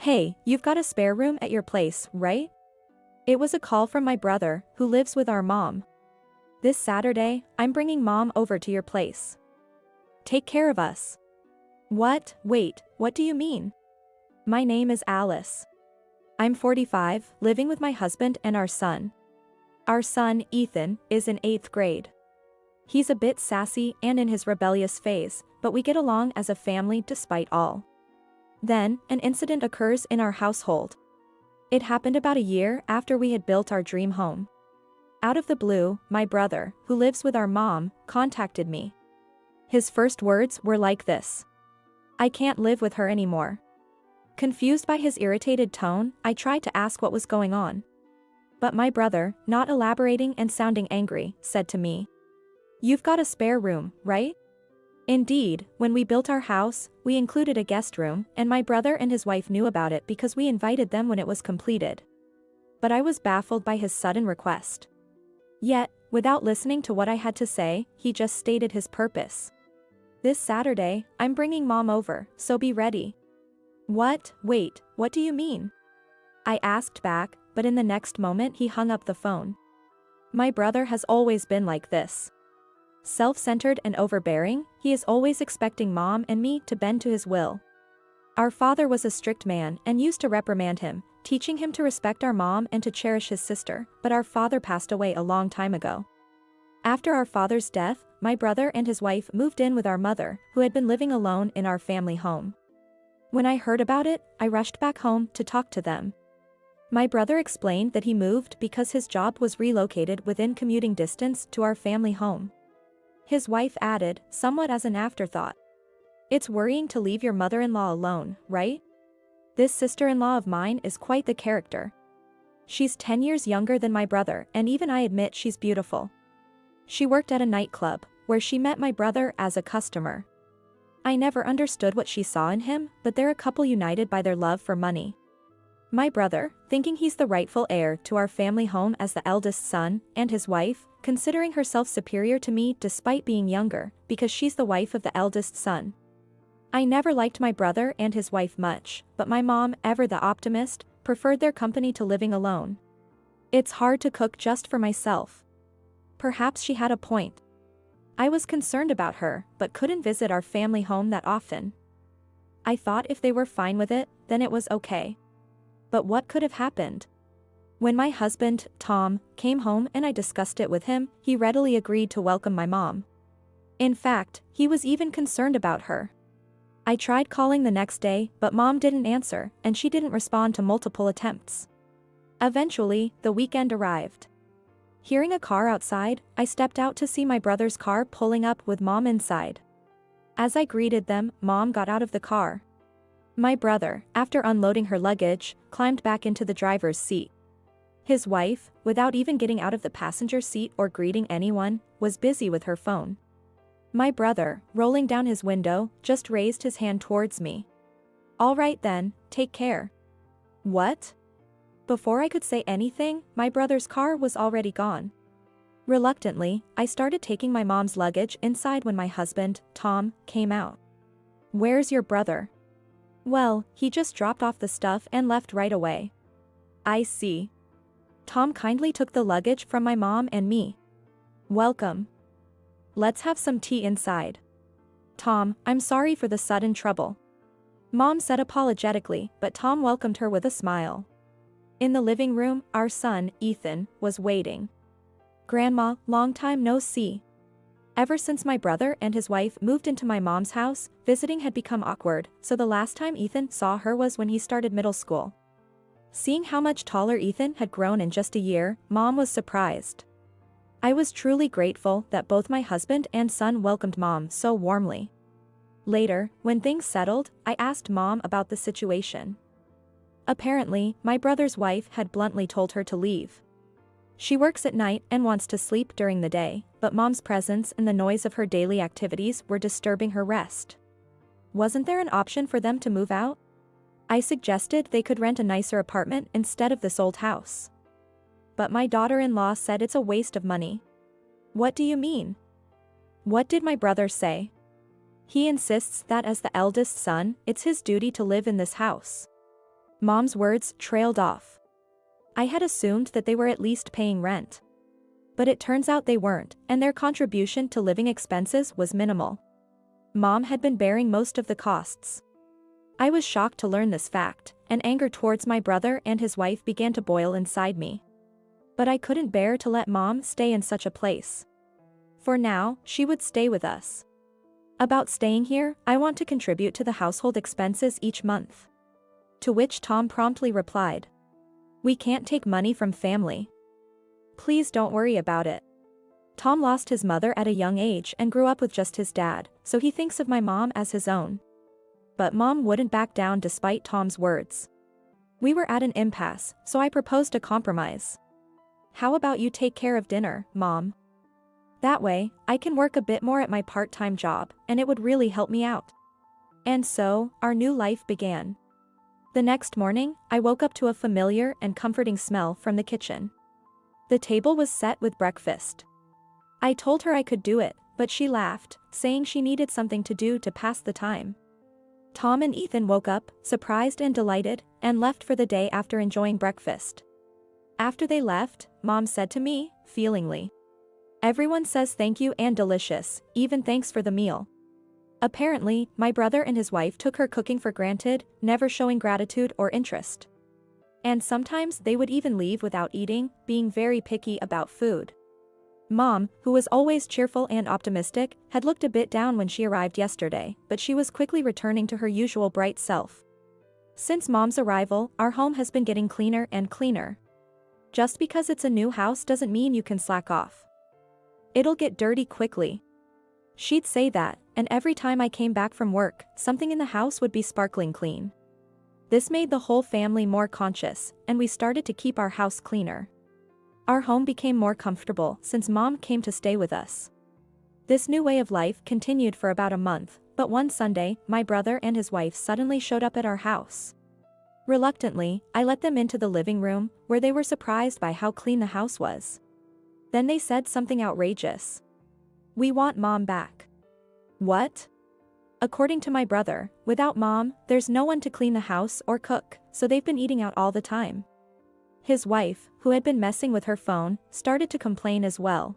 Hey, you've got a spare room at your place, right? It was a call from my brother, who lives with our mom. This Saturday, I'm bringing mom over to your place. Take care of us. What? Wait, what do you mean? My name is Alice. I'm 45, living with my husband and our son. Our son, Ethan, is in 8th grade. He's a bit sassy and in his rebellious phase, but we get along as a family despite all. Then, an incident occurs in our household. It happened about a year after we had built our dream home. Out of the blue, my brother, who lives with our mom, contacted me. His first words were like this: "I can't live with her anymore." Confused by his irritated tone, I tried to ask what was going on. But my brother, not elaborating and sounding angry, said to me, "You've got a spare room, right?" Indeed, when we built our house, we included a guest room, and my brother and his wife knew about it because we invited them when it was completed. But I was baffled by his sudden request. Yet, without listening to what I had to say, he just stated his purpose. "This Saturday, I'm bringing mom over, so be ready." What? Wait, what do you mean? I asked back, but in the next moment he hung up the phone. My brother has always been like this. Self-centered and overbearing, he is always expecting mom and me to bend to his will. Our father was a strict man and used to reprimand him, teaching him to respect our mom and to cherish his sister, but our father passed away a long time ago. After our father's death, my brother and his wife moved in with our mother, who had been living alone in our family home. When I heard about it, I rushed back home to talk to them. My brother explained that he moved because his job was relocated within commuting distance to our family home. His wife added, somewhat as an afterthought, "It's worrying to leave your mother-in-law alone, right? This sister-in-law of mine is quite the character. She's 10 years younger than my brother, and even I admit she's beautiful." She worked at a nightclub, where she met my brother as a customer. I never understood what she saw in him, but they're a couple united by their love for money. My brother, thinking he's the rightful heir to our family home as the eldest son, and his wife, considering herself superior to me despite being younger, because she's the wife of the eldest son. I never liked my brother and his wife much, but my mom, ever the optimist, preferred their company to living alone. It's hard to cook just for myself. Perhaps she had a point. I was concerned about her, but couldn't visit our family home that often. I thought if they were fine with it, then it was okay. But what could have happened? When my husband, Tom, came home and I discussed it with him, he readily agreed to welcome my mom. In fact, he was even concerned about her. I tried calling the next day, but mom didn't answer, and she didn't respond to multiple attempts. Eventually, the weekend arrived. Hearing a car outside, I stepped out to see my brother's car pulling up with mom inside. As I greeted them, mom got out of the car. My brother, after unloading her luggage, climbed back into the driver's seat. His wife, without even getting out of the passenger seat or greeting anyone, was busy with her phone. My brother, rolling down his window, just raised his hand towards me. "All right then, take care." What? Before I could say anything, my brother's car was already gone. Reluctantly, I started taking my mom's luggage inside when my husband, Tom, came out. "Where's your brother?" "Well, he just dropped off the stuff and left right away." "I see." Tom kindly took the luggage from my mom and me. "Welcome. Let's have some tea inside." "Tom, I'm sorry for the sudden trouble," Mom said apologetically, but Tom welcomed her with a smile. In the living room, our son, Ethan, was waiting. "Grandma, long time no see." Ever since my brother and his wife moved into my mom's house, visiting had become awkward, so the last time Ethan saw her was when he started middle school. Seeing how much taller Ethan had grown in just a year, Mom was surprised. I was truly grateful that both my husband and son welcomed Mom so warmly. Later, when things settled, I asked Mom about the situation. Apparently, my brother's wife had bluntly told her to leave. She works at night and wants to sleep during the day, but Mom's presence and the noise of her daily activities were disturbing her rest. Wasn't there an option for them to move out? I suggested they could rent a nicer apartment instead of this old house. But my daughter-in-law said it's a waste of money. "What do you mean?" "What did my brother say?" "He insists that as the eldest son, it's his duty to live in this house." Mom's words trailed off. I had assumed that they were at least paying rent. But it turns out they weren't, and their contribution to living expenses was minimal. Mom had been bearing most of the costs. I was shocked to learn this fact, and anger towards my brother and his wife began to boil inside me. But I couldn't bear to let Mom stay in such a place. For now, she would stay with us. About staying here, I want to contribute to the household expenses each month. To which Tom promptly replied, "We can't take money from family. Please don't worry about it." Tom lost his mother at a young age and grew up with just his dad, so he thinks of my mom as his own. But Mom wouldn't back down despite Tom's words. We were at an impasse, so I proposed a compromise. "How about you take care of dinner, Mom? That way, I can work a bit more at my part-time job, and it would really help me out." And so, our new life began. The next morning, I woke up to a familiar and comforting smell from the kitchen. The table was set with breakfast. I told her I could do it, but she laughed, saying she needed something to do to pass the time. Tom and Ethan woke up, surprised and delighted, and left for the day after enjoying breakfast. After they left, Mom said to me, feelingly, "Everyone says thank you and delicious, even thanks for the meal." Apparently, my brother and his wife took her cooking for granted, never showing gratitude or interest. And sometimes they would even leave without eating, being very picky about food. Mom, who was always cheerful and optimistic, had looked a bit down when she arrived yesterday, but she was quickly returning to her usual bright self. Since Mom's arrival, our home has been getting cleaner and cleaner. Just because it's a new house doesn't mean you can slack off. "It'll get dirty quickly." She'd say that, and every time I came back from work, something in the house would be sparkling clean. This made the whole family more conscious, and we started to keep our house cleaner. Our home became more comfortable since Mom came to stay with us. This new way of life continued for about a month, but one Sunday, my brother and his wife suddenly showed up at our house. Reluctantly, I let them into the living room, where they were surprised by how clean the house was. Then they said something outrageous. "We want Mom back." What? According to my brother, without Mom, there's no one to clean the house or cook, so they've been eating out all the time. His wife, who had been messing with her phone, started to complain as well.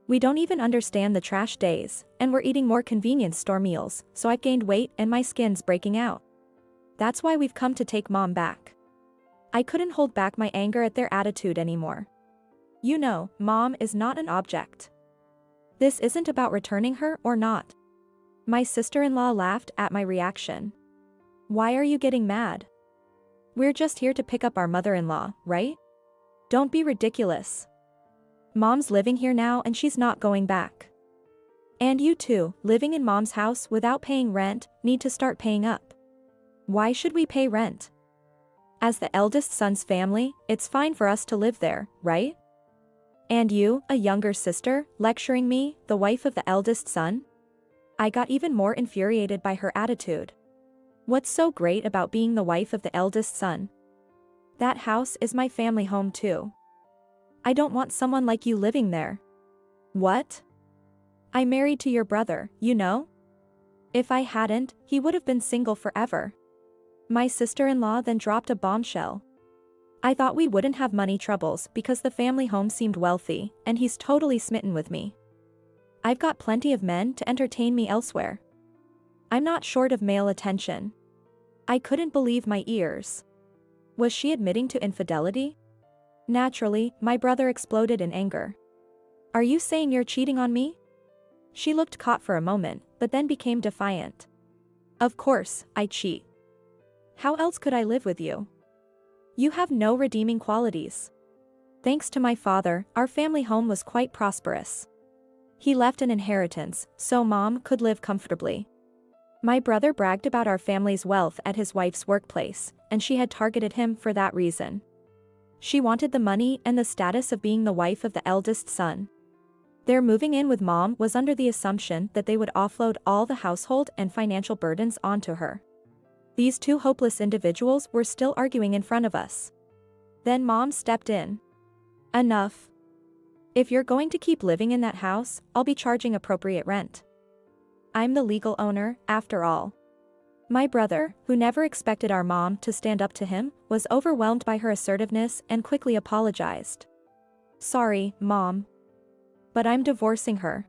"We don't even understand the trash days, and we're eating more convenience store meals, so I've gained weight and my skin's breaking out. That's why we've come to take Mom back." I couldn't hold back my anger at their attitude anymore. You know, Mom is not an object. This isn't about returning her or not. My sister-in-law laughed at my reaction. "Why are you getting mad? We're just here to pick up our mother-in-law, right? Don't be ridiculous. Mom's living here now and she's not going back. And you too, living in Mom's house without paying rent, need to start paying up. Why should we pay rent? As the eldest son's family, it's fine for us to live there, right? And you, a younger sister, lecturing me, the wife of the eldest son?" I got even more infuriated by her attitude. What's so great about being the wife of the eldest son? That house is my family home too. I don't want someone like you living there. What? I'm married to your brother, you know? If I hadn't, he would have been single forever. My sister-in-law then dropped a bombshell. I thought we wouldn't have money troubles because the family home seemed wealthy, and he's totally smitten with me. I've got plenty of men to entertain me elsewhere. I'm not short of male attention. I couldn't believe my ears. Was she admitting to infidelity? Naturally, my brother exploded in anger. "Are you saying you're cheating on me?" She looked caught for a moment, but then became defiant. "Of course, I cheat. How else could I live with you? You have no redeeming qualities." Thanks to my father, our family home was quite prosperous. He left an inheritance, so Mom could live comfortably. My brother bragged about our family's wealth at his wife's workplace, and she had targeted him for that reason. She wanted the money and the status of being the wife of the eldest son. Their moving in with Mom was under the assumption that they would offload all the household and financial burdens onto her. These two hopeless individuals were still arguing in front of us. Then Mom stepped in. "Enough. If you're going to keep living in that house, I'll be charging appropriate rent. I'm the legal owner, after all." My brother, who never expected our mom to stand up to him, was overwhelmed by her assertiveness and quickly apologized. "Sorry, Mom. But I'm divorcing her."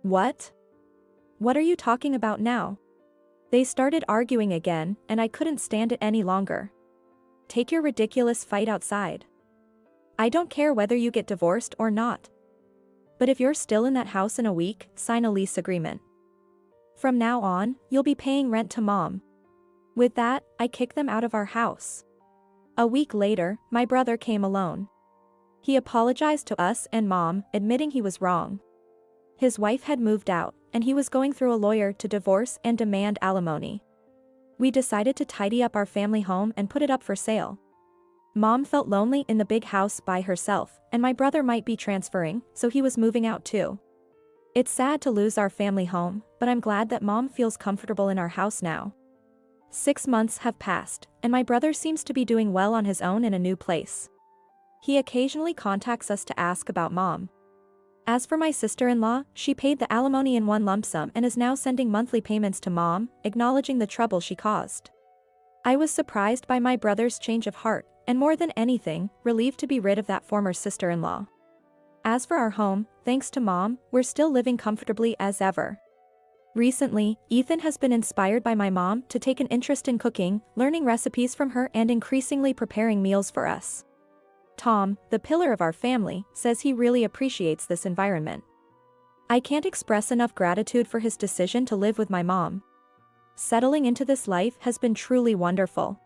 "What? What are you talking about now?" They started arguing again, and I couldn't stand it any longer. "Take your ridiculous fight outside. I don't care whether you get divorced or not. But if you're still in that house in a week, sign a lease agreement. From now on, you'll be paying rent to Mom." With that, I kicked them out of our house. A week later, my brother came alone. He apologized to us and Mom, admitting he was wrong. His wife had moved out, and he was going through a lawyer to divorce and demand alimony. We decided to tidy up our family home and put it up for sale. Mom felt lonely in the big house by herself, and my brother might be transferring, so he was moving out too. It's sad to lose our family home, but I'm glad that Mom feels comfortable in our house now. 6 months have passed, and my brother seems to be doing well on his own in a new place. He occasionally contacts us to ask about Mom. As for my sister-in-law, she paid the alimony in one lump sum and is now sending monthly payments to Mom, acknowledging the trouble she caused. I was surprised by my brother's change of heart, and more than anything, relieved to be rid of that former sister-in-law. As for our home, thanks to Mom, we're still living comfortably as ever. Recently, Ethan has been inspired by my mom to take an interest in cooking, learning recipes from her and increasingly preparing meals for us. Tom, the pillar of our family, says he really appreciates this environment. I can't express enough gratitude for his decision to live with my mom. Settling into this life has been truly wonderful.